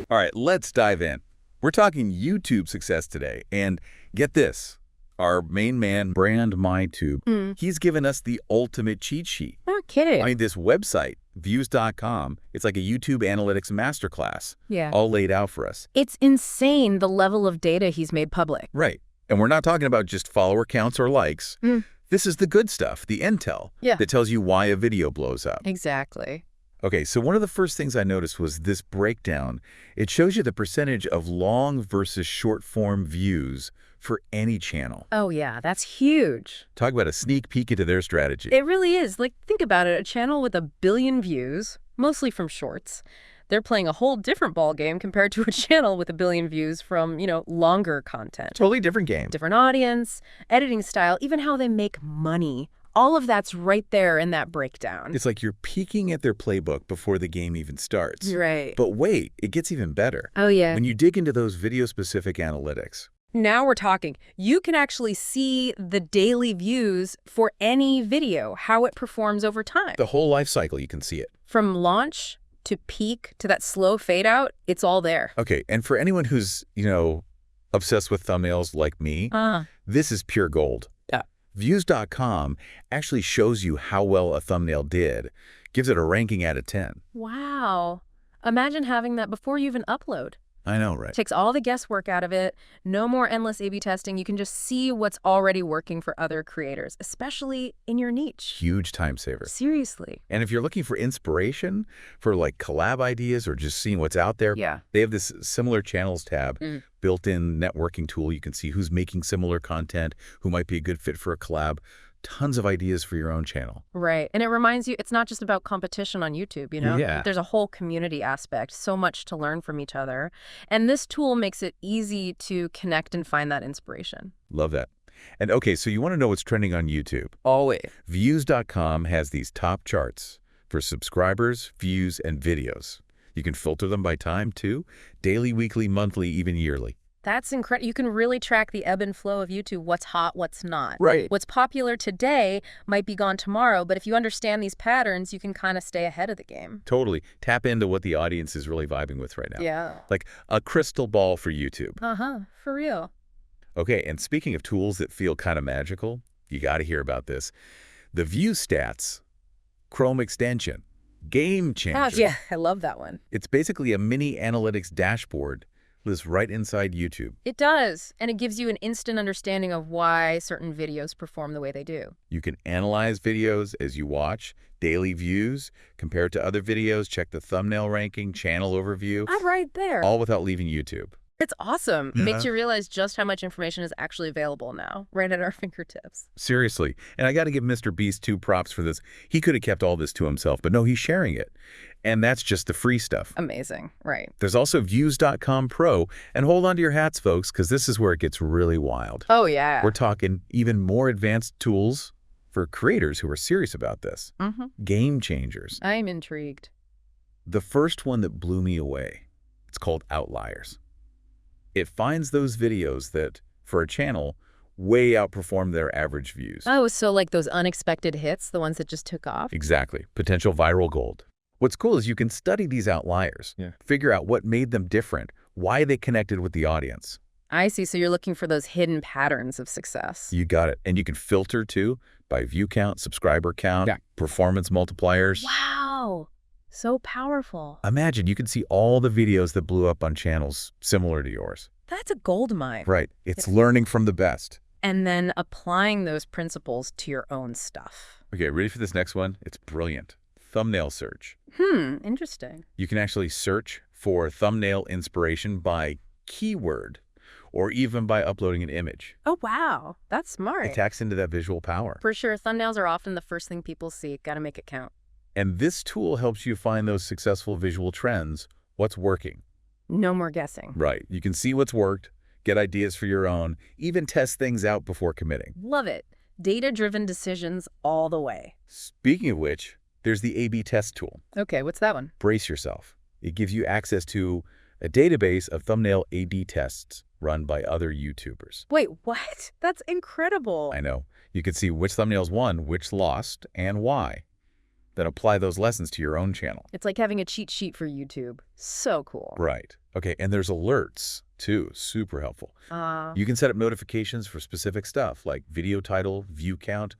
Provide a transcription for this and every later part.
All right, let's dive in. We're talking YouTube success today, and get this. Our main man, Brand MyTube, he's given us the ultimate cheat sheet. No kidding. I mean, this website, views.com, it's like a YouTube analytics masterclass, Yeah. all laid out for us. It's insane the level of data he's made public. Right. And we're not talking about just follower counts or likes. This is the good stuff, the intel, that tells you why a video blows up. Exactly. Okay, so one of the first things I noticed was this breakdown. It shows you the percentage of long versus short-form views for any channel. Oh, yeah, that's huge. Talk about a sneak peek into their strategy. It really is. Like, think about it. A channel with 1 billion views, mostly from shorts. They're playing a whole different ballgame compared to a channel with 1 billion views from, longer content. Totally different game. Different audience, editing style, even how they make money. All of that's right there in that breakdown. It's like you're peeking at their playbook before the game even starts. Right. But wait, it gets even better. Oh, yeah. When you dig into those video-specific analytics. Now we're talking. You can actually see the daily views for any video, how it performs over time. The whole life cycle, you can see it. From launch to peak to that slow fade out, it's all there. Okay, and for anyone who's, obsessed with thumbnails like me, this is pure gold. Yeah. Views.com actually shows you how well a thumbnail did, gives it a ranking out of 10. Wow. Imagine having that before you even upload. I know, right? Takes all the guesswork out of it. No more endless A/B testing. You can just see what's already working for other creators, especially in your niche. Huge time saver. Seriously. And if you're looking for inspiration for like collab ideas or just seeing what's out there, they have this similar channels tab, built-in networking tool. You can see who's making similar content, who might be a good fit for a collab. Tons of ideas for your own channel. Right. And it reminds you, it's not just about competition on YouTube, Yeah. There's a whole community aspect, so much to learn from each other. And this tool makes it easy to connect and find that inspiration. Love that. And okay, so you want to know what's trending on YouTube. Always. Views.com has these top charts for subscribers, views, and videos. You can filter them by time, too. Daily, weekly, monthly, even yearly. That's incredible. You can really track the ebb and flow of YouTube, what's hot, what's not. Right. What's popular today might be gone tomorrow, but if you understand these patterns, you can kind of stay ahead of the game. Totally. Tap into what the audience is really vibing with right now. Yeah. Like a crystal ball for YouTube. For real. Okay, and speaking of tools that feel kind of magical, you got to hear about this. The View Stats Chrome extension. Game changer. Oh, yeah, I love that one. It's basically a mini analytics dashboard. Lives right inside YouTube. It does, and it gives you an instant understanding of why certain videos perform the way they do. You can analyze videos as you watch, daily views, compare it to other videos, check the thumbnail ranking, channel overview. I'm right there. All without leaving YouTube. It's awesome. It makes you realize just how much information is actually available now, right at our fingertips. Seriously. And I got to give Mr. Beast 2 props for this. He could have kept all this to himself, but no, he's sharing it. And that's just the free stuff. Amazing. Right. There's also Views.com Pro. And hold on to your hats, folks, because this is where it gets really wild. Oh, yeah. We're talking even more advanced tools for creators who are serious about this. Game changers. I'm intrigued. The first one that blew me away, it's called Outliers. It finds those videos that, for a channel, way outperform their average views. Oh, so like those unexpected hits, the ones that just took off? Exactly. Potential viral gold. What's cool is you can study these outliers, figure out what made them different, why they connected with the audience. I see. So you're looking for those hidden patterns of success. You got it. And you can filter, too, by view count, subscriber count, performance multipliers. Wow. So powerful. Imagine you can see all the videos that blew up on channels similar to yours. That's a gold mine. Right. It's learning from the best. And then applying those principles to your own stuff. Okay, ready for this next one? It's brilliant. Thumbnail search. Interesting. You can actually search for thumbnail inspiration by keyword or even by uploading an image. Oh, wow. That's smart. It taps into that visual power. For sure. Thumbnails are often the first thing people see. Got to make it count. And this tool helps you find those successful visual trends, what's working. No more guessing. Right. You can see what's worked, get ideas for your own, even test things out before committing. Love it. Data-driven decisions all the way. Speaking of which, there's the A/B test tool. Okay, what's that one? Brace yourself. It gives you access to a database of thumbnail A/B tests run by other YouTubers. Wait, what? That's incredible. I know. You can see which thumbnails won, which lost, and why. then apply those lessons to your own channel. It's like having a cheat sheet for YouTube. So cool. Right. Okay, and there's alerts, too. Super helpful. You can set up notifications for specific stuff, like video title, view count,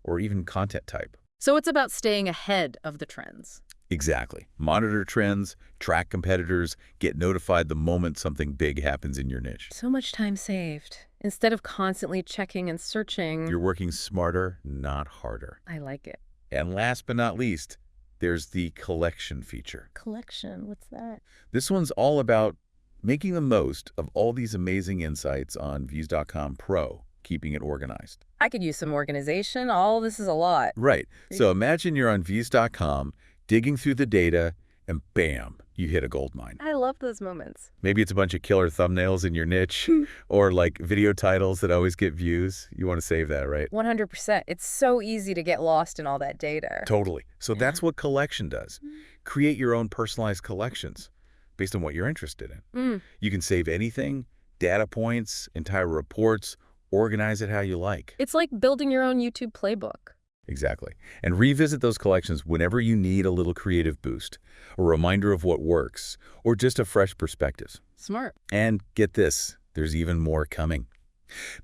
or even content type. So it's about staying ahead of the trends. Exactly. Monitor trends, track competitors, get notified the moment something big happens in your niche. So much time saved. Instead of constantly checking and searching. You're working smarter, not harder. I like it. And last but not least, there's the collection feature. Collection, what's that? This one's all about making the most of all these amazing insights on Views.com Pro, keeping it organized. I could use some organization. All this is a lot. Right. So imagine you're on Views.com, digging through the data, and bam, you hit a gold mine. I love those moments. Maybe it's a bunch of killer thumbnails in your niche or like video titles that always get views. You want to save that, right? 100%. It's so easy to get lost in all that data. Totally. So that's what collection does. Create your own personalized collections based on what you're interested in. You can save anything, data points, entire reports, organize it how you like. It's like building your own YouTube playbook. Exactly. And revisit those collections whenever you need a little creative boost, a reminder of what works, or just a fresh perspective. Smart. And get this, there's even more coming.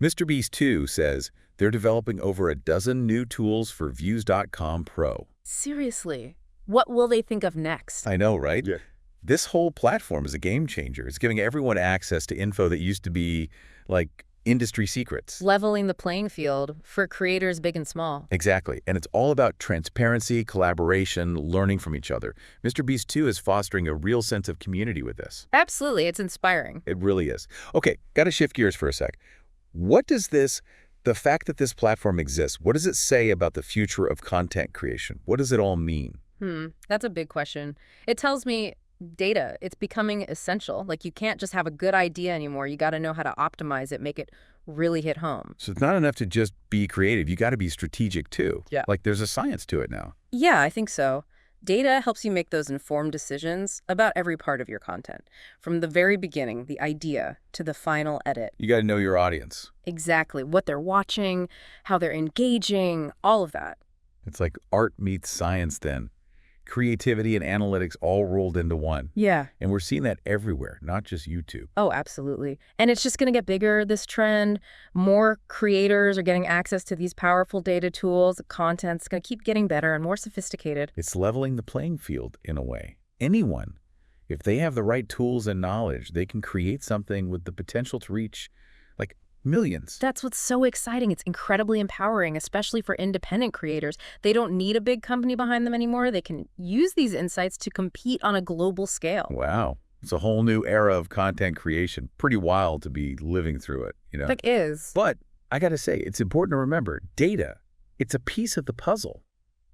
Mr. Beast 2 says they're developing over a dozen new tools for Views.com Pro. Seriously, what will they think of next? I know, right? Yeah. This whole platform is a game changer. It's giving everyone access to info that used to be like industry secrets. Leveling the playing field for creators big and small. Exactly. And it's all about transparency, collaboration, learning from each other. Mr. Beast 2 is fostering a real sense of community with this. Absolutely. It's inspiring. It really is. Okay, got to shift gears for a sec. What does the fact that this platform exists, what does it say about the future of content creation? What does it all mean? That's a big question. It tells me data, it's becoming essential. Like, you can't just have a good idea anymore. You got to know how to optimize it, make it really hit home. So it's not enough to just be creative. You got to be strategic too. Yeah. Like there's a science to it now. Yeah, I think so. Data helps you make those informed decisions about every part of your content. From the very beginning, the idea, to the final edit. You got to know your audience. Exactly. What they're watching, how they're engaging, all of that. It's like art meets science then. Creativity and analytics all rolled into one. Yeah. And we're seeing that everywhere, not just YouTube. Oh, absolutely. And it's just going to get bigger, this trend. More creators are getting access to these powerful data tools. The content's going to keep getting better and more sophisticated. It's leveling the playing field in a way. Anyone, if they have the right tools and knowledge, they can create something with the potential to reach like millions. That's what's so exciting. It's incredibly empowering, especially for independent creators. They don't need a big company behind them anymore. They can use these insights to compete on a global scale. Wow. It's a whole new era of content creation. Pretty wild to be living through it, you know? That is. But I got to say, it's important to remember, data, it's a piece of the puzzle.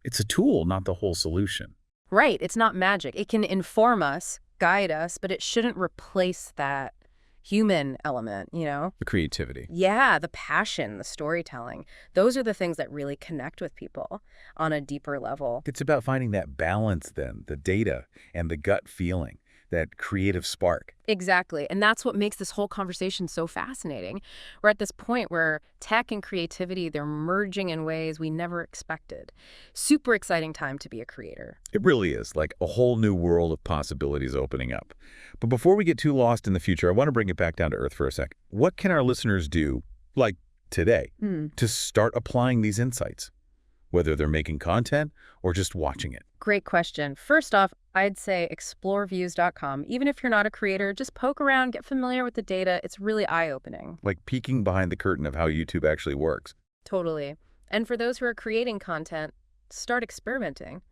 It's a tool, not the whole solution. Right. It's not magic. It can inform us, guide us, but it shouldn't replace that human element, you know? The creativity. Yeah, the passion, the storytelling. Those are the things that really connect with people on a deeper level. It's about finding that balance then, the data and the gut feeling, that creative spark. Exactly. And that's what makes this whole conversation so fascinating. We're at this point where tech and creativity, they're merging in ways we never expected. Super exciting time to be a creator. It really is, like a whole new world of possibilities opening up. But before we get too lost in the future, I want to bring it back down to earth for a sec. What can our listeners do, like today, to start applying these insights, whether they're making content or just watching it? Great question. First off, I'd say explore views.com. Even if you're not a creator, just poke around, get familiar with the data. It's really eye-opening. Like peeking behind the curtain of how YouTube actually works. Totally. And for those who are creating content, start experimenting.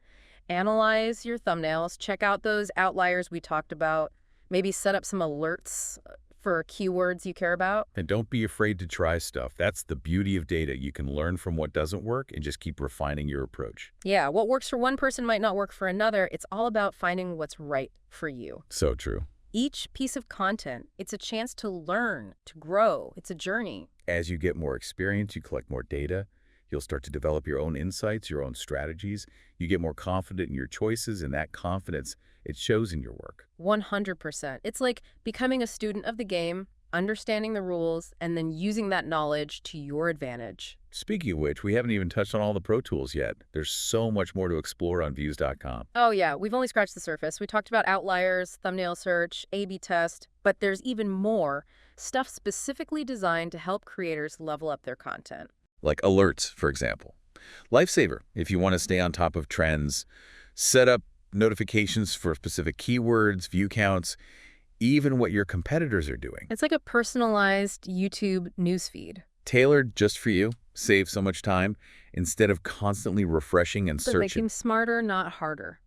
Analyze your thumbnails, check out those outliers we talked about, maybe set up some alerts for keywords you care about. And don't be afraid to try stuff. That's the beauty of data. You can learn from what doesn't work and just keep refining your approach. Yeah, what works for one person might not work for another. It's all about finding what's right for you. So true. Each piece of content, it's a chance to learn, to grow. It's a journey. As you get more experience, you collect more data. You'll start to develop your own insights, your own strategies. You get more confident in your choices, and that confidence, it shows in your work. 100%. It's like becoming a student of the game, understanding the rules, and then using that knowledge to your advantage. Speaking of which, we haven't even touched on all the pro tools yet. There's so much more to explore on Views.com. Oh yeah, we've only scratched the surface. We talked about outliers, thumbnail search, A/B test, but there's even more stuff specifically designed to help creators level up their content. Like alerts, for example. Lifesaver, if you want to stay on top of trends, set up notifications for specific keywords, view counts, even what your competitors are doing. It's like a personalized YouTube newsfeed. Tailored just for you, save so much time instead of constantly refreshing and But searching. making smarter, not harder.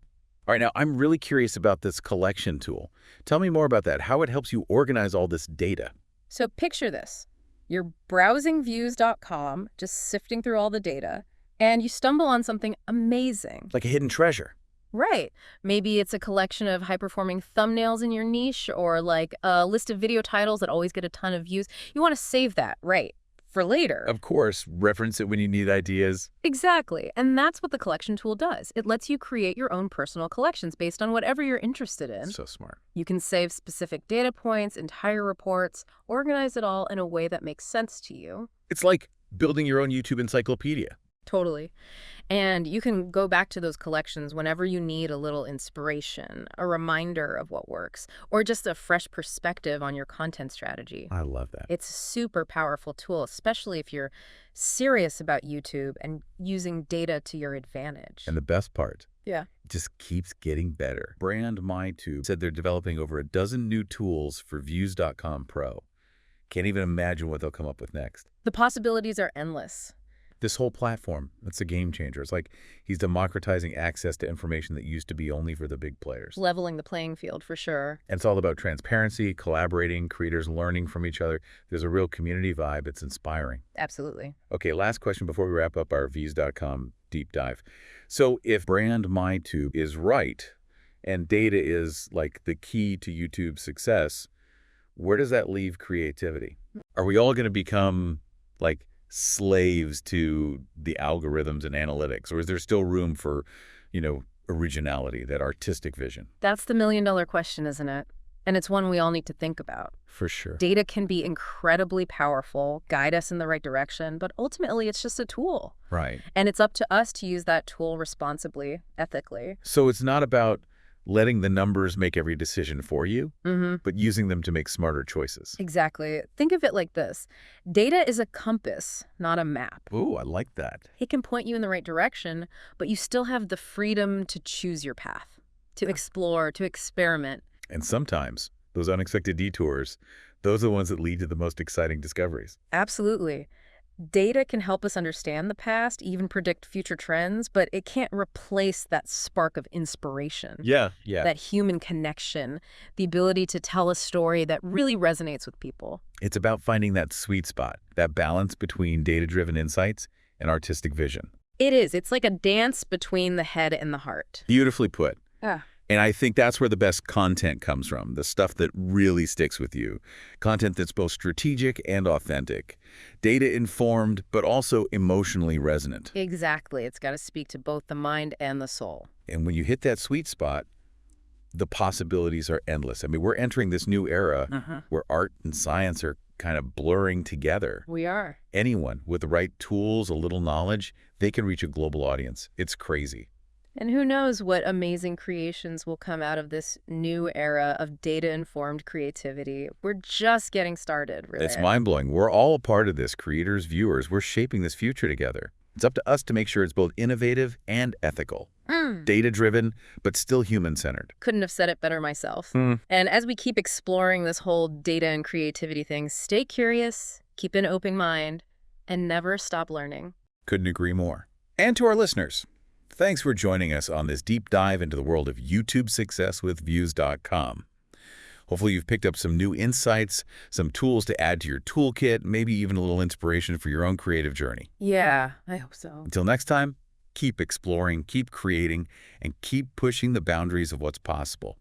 All right, now I'm really curious about this collection tool. Tell me more about that, how it helps you organize all this data. So picture this. You're browsing views.com, just sifting through all the data, and you stumble on something amazing. Like a hidden treasure. Right. Maybe it's a collection of high-performing thumbnails in your niche, or like a list of video titles that always get a ton of views. You want to save that, right, for later. Of course, reference it when you need ideas. Exactly. And that's what the collection tool does. It lets you create your own personal collections based on whatever you're interested in. So smart. You can save specific data points, entire reports, organize it all in a way that makes sense to you. It's like building your own YouTube encyclopedia. Totally. And you can go back to those collections whenever you need a little inspiration, a reminder of what works, or just a fresh perspective on your content strategy. I love that. It's a super powerful tool, especially if you're serious about YouTube and using data to your advantage. And the best part, Yeah. it just keeps getting better. Brand MyTube said they're developing over a dozen new tools for Views.com Pro. Can't even imagine what they'll come up with next. The possibilities are endless. This whole platform, it's a game changer. It's like he's democratizing access to information that used to be only for the big players. Leveling the playing field for sure. And it's all about transparency, collaborating, creators learning from each other. There's a real community vibe. It's inspiring. Absolutely. Okay, last question before we wrap up our Views.com deep dive. So if brand MyTube is right and data is like the key to YouTube's success, where does that leave creativity? Are we all going to become like slaves to the algorithms and analytics, or is there still room for, originality, that artistic vision? That's the million-dollar question, isn't it? And it's one we all need to think about. For sure. Data can be incredibly powerful, guide us in the right direction, but ultimately it's just a tool. Right. And it's up to us to use that tool responsibly, ethically. So it's not about letting the numbers make every decision for you, but using them to make smarter choices. Exactly. Think of it like this. Data is a compass, not a map. Ooh, I like that. It can point you in the right direction, but you still have the freedom to choose your path, to explore, to experiment. And sometimes those unexpected detours, those are the ones that lead to the most exciting discoveries. Absolutely. Data can help us understand the past, even predict future trends, but it can't replace that spark of inspiration. Yeah. That human connection, the ability to tell a story that really resonates with people. It's about finding that sweet spot, that balance between data-driven insights and artistic vision. It is. It's like a dance between the head and the heart. Beautifully put. Yeah. And I think that's where the best content comes from, the stuff that really sticks with you. Content that's both strategic and authentic, data-informed, but also emotionally resonant. Exactly. It's got to speak to both the mind and the soul. And when you hit that sweet spot, the possibilities are endless. I mean, we're entering this new era where art and science are kind of blurring together. We are. Anyone with the right tools, a little knowledge, they can reach a global audience. It's crazy. And who knows what amazing creations will come out of this new era of data-informed creativity. We're just getting started, really. It's mind-blowing. We're all a part of this, creators, viewers. We're shaping this future together. It's up to us to make sure it's both innovative and ethical. Data-driven, but still human-centered. Couldn't have said it better myself. And as we keep exploring this whole data and creativity thing, stay curious, keep an open mind, and never stop learning. Couldn't agree more. And to our listeners, thanks for joining us on this deep dive into the world of YouTube success with Views.com. Hopefully you've picked up some new insights, some tools to add to your toolkit, maybe even a little inspiration for your own creative journey. Yeah, I hope so. Until next time, keep exploring, keep creating, and keep pushing the boundaries of what's possible.